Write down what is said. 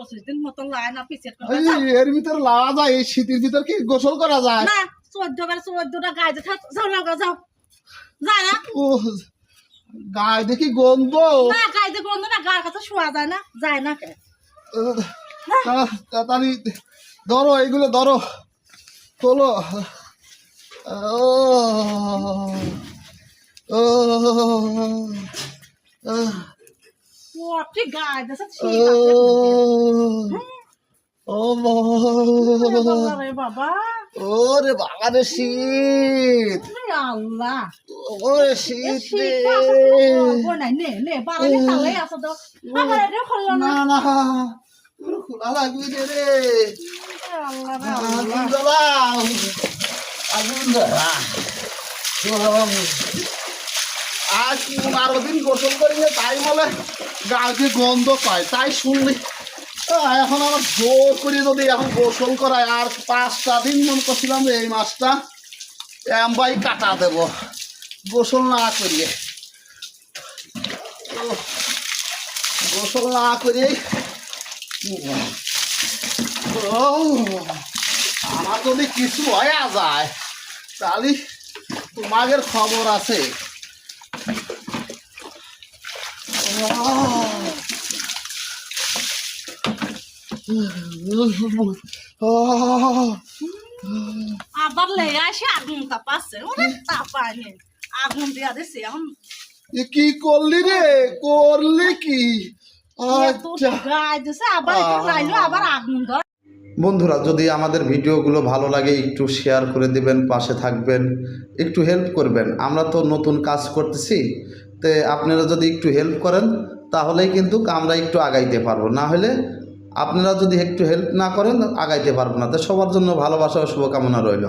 25 দিন মতো লাই না পিছে এর ভিতরে লাওয়া যায় এই শীতের ভিতর কি গোসল করা যায় না 14টা গায়ে যাও না যাও যায় না ও গায়ে দেখি গন্ধ না গায়ে গন্ধ না গার কথা শোয়া যায় না যায় না কে তাড়াতাড়ি ধরো এইগুলো ধরো তোলো ঠিক গায়ে যাচ্ছে ও বাবা ওরে বাবা রে শীত আল্লাহ ওরে শীত রে নে বাড়ালে তালে আসো তো আমার এটা খুললো না না খোলা লাগবে রে আগুন জ্বালা আজ 12 দিন গোসল করিলে তাই বলে গায়ে গন্ধ পায় তাই শুনলি এখন আমার জোর করে যদি এখন গোসল করায় আর 5টা দিন মনে করছিলাম যে এই মাসটা এমবাই কাটা দেব গোসল না করিয়ে গোসল না করিয়ে আমার যদি কিছু হয়ে যায় তাহলে তোমাদের খবর আছে আবার লেগে আসে আগুন তাপাচ্ছে ওরে তাপায়নি আগুন দিয়া দিছে এখন কি করলি রে করলি কি গায়ে দিছে আবার একটু যাইলো আবার আগুন ধর বন্ধুরা যদি আমাদের ভিডিওগুলো ভালো লাগে একটু শেয়ার করে দিবেন পাশে থাকবেন একটু হেল্প করবেন আমরা তো নতুন কাজ করতেছি তো আপনারা যদি একটু হেল্প করেন তাহলেই কিন্তু আমরা একটু আগাইতে পারবো না হলে আপনারা যদি একটু হেল্প না করেন আগাইতে পারবো না তো সবার জন্য ভালোবাসা ও শুভকামনা রইল